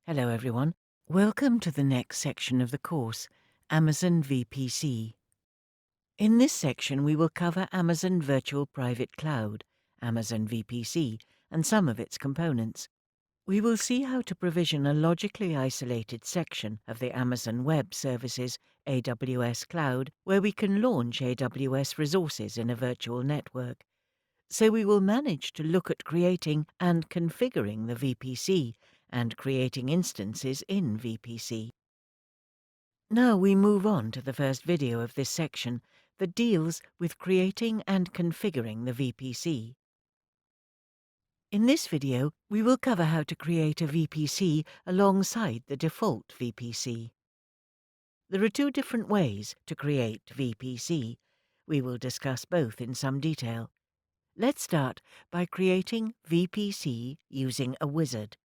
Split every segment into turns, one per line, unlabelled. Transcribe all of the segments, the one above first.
Hello everyone. Welcome to the next section of the course, Amazon VPC. In this section we will cover Amazon Virtual Private Cloud, Amazon VPC, and some of its components. We will see how to provision a logically isolated section of the Amazon Web Services AWS cloud where we can launch AWS resources in a virtual network. So we will manage to look at creating and configuring the VPC and creating instances in VPC. Now we move on to the first video of this section that deals with creating and configuring the VPC. In this video, we will cover how to create a VPC alongside the default VPC. There are two different ways to create VPC. We will discuss both in some detail. Let's start by creating VPC using a wizard.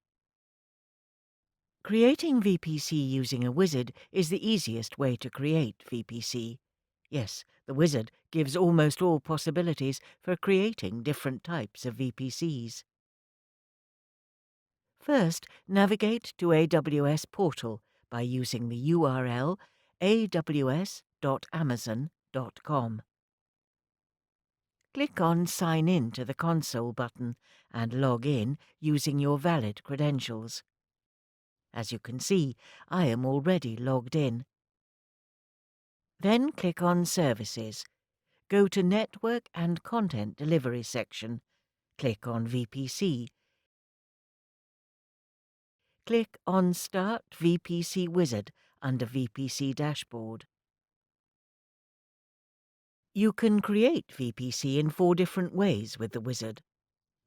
Creating VPC using a wizard is the easiest way to create VPC. Yes, the wizard gives almost all possibilities for creating different types of VPCs. First, navigate to AWS portal by using the URL aws.amazon.com. Click on Sign In to the console button and log in using your valid credentials. As you can see, I am already logged in. Then click on Services. Go to Network and Content Delivery section. Click on VPC. Click on Start VPC Wizard under VPC Dashboard. You can create VPC in 4 different ways with the wizard.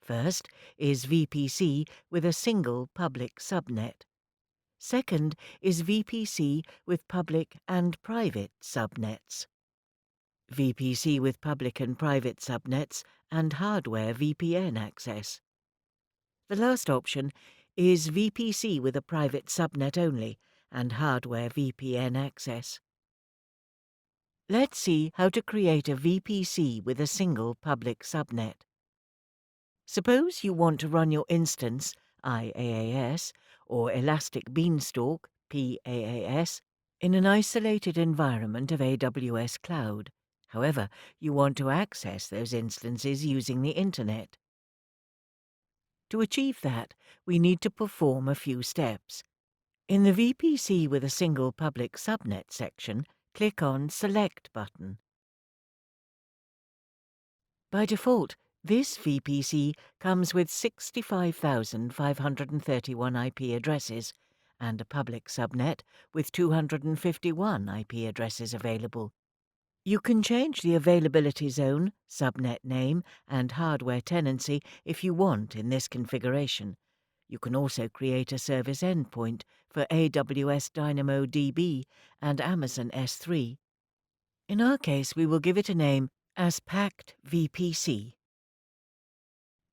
First is VPC with a single public subnet. Second is VPC with public and private subnets. VPC with public and private subnets and hardware VPN access. The last option is VPC with a private subnet only and hardware VPN access. Let's see how to create a VPC with a single public subnet. Suppose you want to run your instance, IaaS, or Elastic Beanstalk, PaaS, in an isolated environment of AWS Cloud. However, you want to access those instances using the Internet. To achieve that, we need to perform a few steps. In the VPC with a single public subnet section, click on Select button. By default, this VPC comes with 65,531 IP addresses and a public subnet with 251 IP addresses available. You can change the availability zone, subnet name, and hardware tenancy if you want in this configuration. You can also create a service endpoint for AWS DynamoDB and Amazon S3. In our case, we will give it a name as Packed VPC.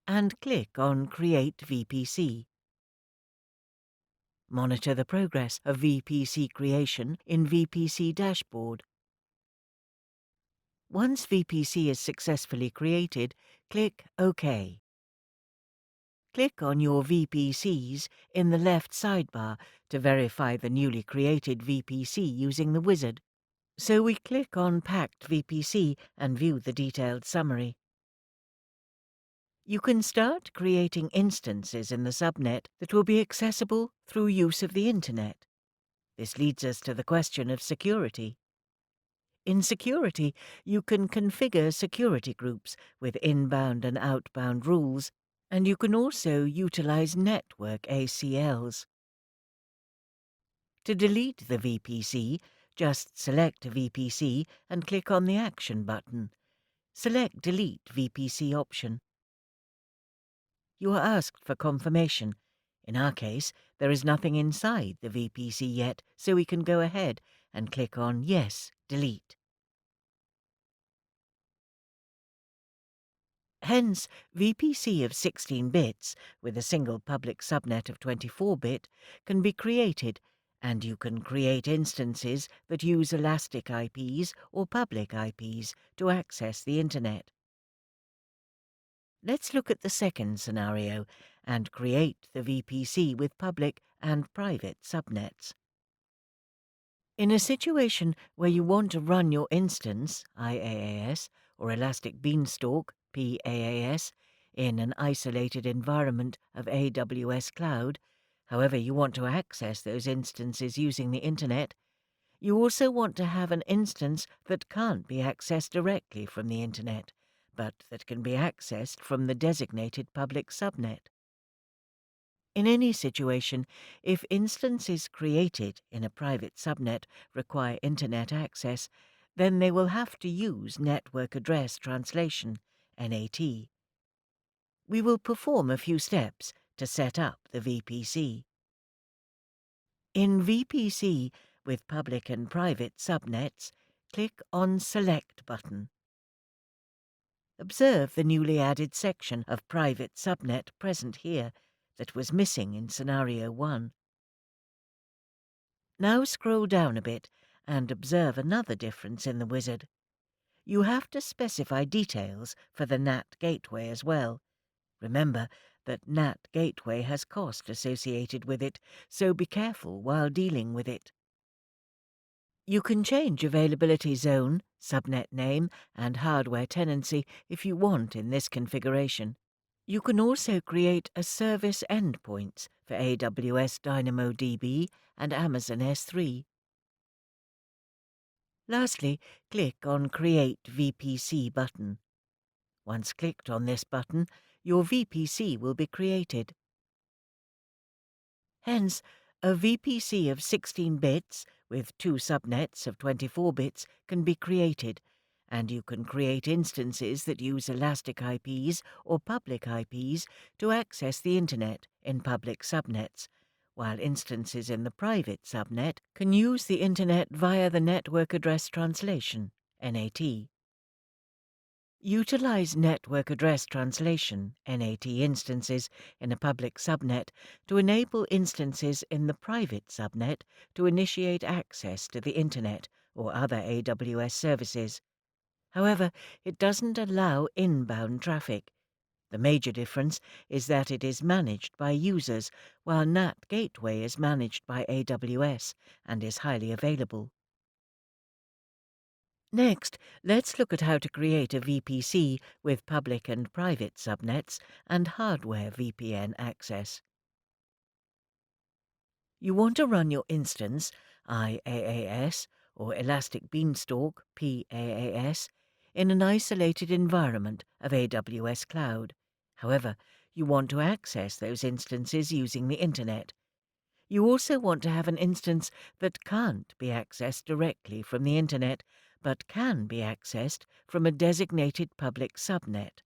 And click on Create VPC. Monitor the progress of VPC creation in VPC Dashboard. Once VPC is successfully created, click OK. Click on your VPCs in the left sidebar to verify the newly created VPC using the wizard. So we click on Packed VPC and view the detailed summary. You can start creating instances in the subnet that will be accessible through use of the Internet. This leads us to the question of security. In security, you can configure security groups with inbound and outbound rules, and you can also utilize network ACLs. To delete the VPC, just select a VPC and click on the Action button. Select Delete VPC option. You are asked for confirmation. In our case, there is nothing inside the VPC yet, so we can go ahead and click on Yes, Delete. Hence, VPC of 16 bits with a single public subnet of 24-bit can be created, and you can create instances that use elastic IPs or public IPs to access the Internet. Let's look at the second scenario and create the VPC with public and private subnets. In a situation where you want to run your instance, IaaS, or Elastic Beanstalk, PaaS, in an isolated environment of AWS Cloud, however you want to access those instances using the Internet, you also want to have an instance that can't be accessed directly from the Internet, but that can be accessed from the designated public subnet. In any situation, if instances created in a private subnet require Internet access, then they will have to use Network Address Translation, NAT. We will perform a few steps to set up the VPC. In VPC with public and private subnets, click on Select button. Observe the newly added section of private subnet present here that was missing in scenario 1. Now scroll down a bit and observe another difference in the wizard. You have to specify details for the NAT gateway as well. Remember that NAT gateway has cost associated with it, so be careful while dealing with it. You can change availability zone, subnet name, and hardware tenancy if you want in this configuration. You can also create a service endpoints for AWS DynamoDB and Amazon S3. Lastly, click on Create VPC button. Once clicked on this button, your VPC will be created. Hence, a VPC of 16 bits with 2 subnets of 24 bits can be created, and you can create instances that use elastic IPs or public IPs to access the Internet in public subnets, while instances in the private subnet can use the Internet via the Network Address Translation, NAT. Utilize Network Address Translation, NAT instances in a public subnet to enable instances in the private subnet to initiate access to the Internet or other AWS services. However, it doesn't allow inbound traffic. The major difference is that it is managed by users, while NAT Gateway is managed by AWS and is highly available. Next, let's look at how to create a VPC with public and private subnets and hardware VPN access. You want to run your instance, IaaS, or Elastic Beanstalk, PaaS, in an isolated environment of AWS Cloud. However, you want to access those instances using the Internet. You also want to have an instance that can't be accessed directly from the Internet, but can be accessed from a designated public subnet.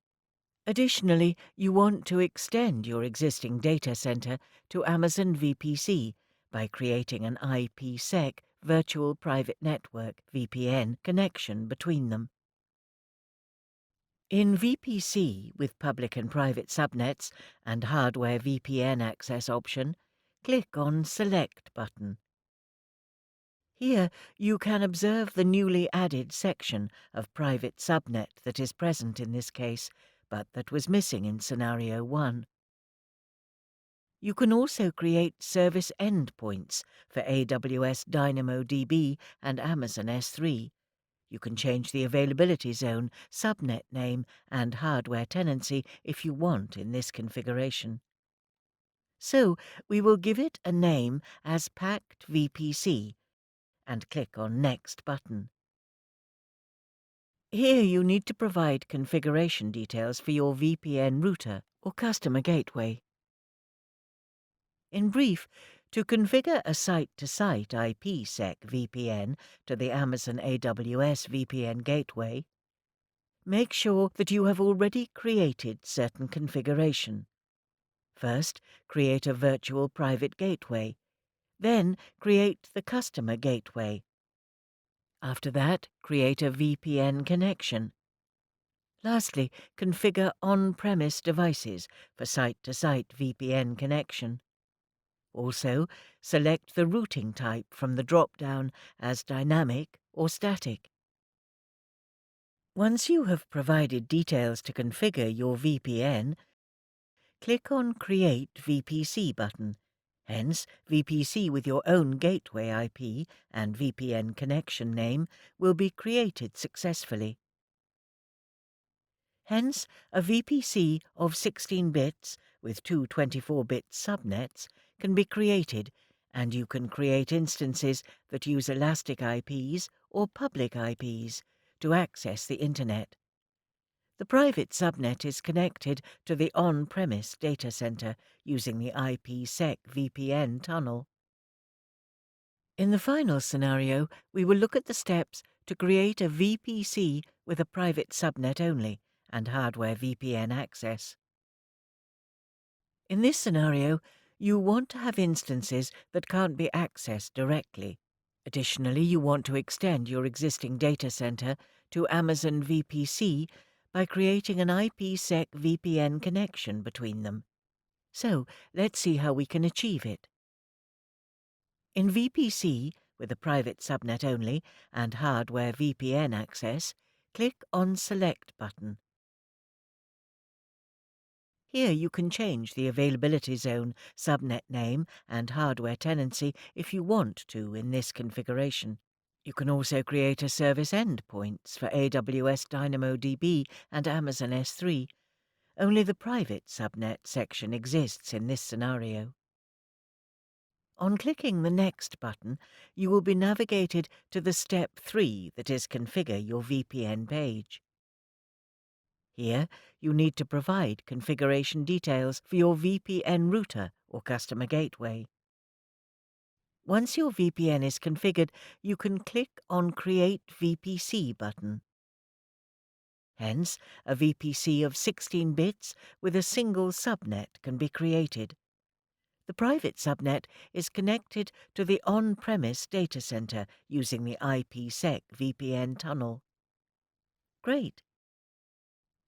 Additionally, you want to extend your existing data center to Amazon VPC by creating an IPsec virtual private network VPN connection between them. In VPC with public and private subnets and hardware VPN access option, click on Select button. Here you can observe the newly added section of private subnet that is present in this case, but that was missing in scenario 1. You can also create service endpoints for AWS DynamoDB and Amazon S3. You can change the availability zone, subnet name, and hardware tenancy if you want in this configuration. So we will give it a name as Packed VPC and click on Next button. Here you need to provide configuration details for your VPN router or customer gateway. In brief, to configure a site-to-site IPsec VPN to the Amazon AWS VPN gateway, make sure that you have already created certain configuration. First, create a virtual private gateway. Then, create the customer gateway. After that, create a VPN connection. Lastly, configure on-premise devices for site-to-site VPN connection. Also, select the routing type from the drop-down as dynamic or static. Once you have provided details to configure your VPN, click on Create VPC button. Hence, VPC with your own gateway IP and VPN connection name will be created successfully. Hence, a VPC of 16 bits with two 24-bit subnets can be created, and you can create instances that use elastic IPs or public IPs to access the Internet. The private subnet is connected to the on-premise data center using the IPsec VPN tunnel. In the final scenario, we will look at the steps to create a VPC with a private subnet only and hardware VPN access. In this scenario, you want to have instances that can't be accessed directly. Additionally, you want to extend your existing data center to Amazon VPC by creating an IPsec VPN connection between them. So, let's see how we can achieve it. In VPC, with a private subnet only and hardware VPN access, click on Select button. Here you can change the availability zone, subnet name and hardware tenancy if you want to in this configuration. You can also create a service endpoints for AWS DynamoDB and Amazon S3. Only the private subnet section exists in this scenario. On clicking the Next button, you will be navigated to the Step 3 that is Configure your VPN page. Here, you need to provide configuration details for your VPN router or customer gateway. Once your VPN is configured, you can click on Create VPC button. Hence, a VPC of 16 bits with a single subnet can be created. The private subnet is connected to the on-premise data center using the IPsec VPN tunnel. Great!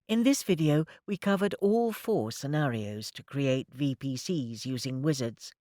In this video, we covered all 4 scenarios to create VPCs using wizards.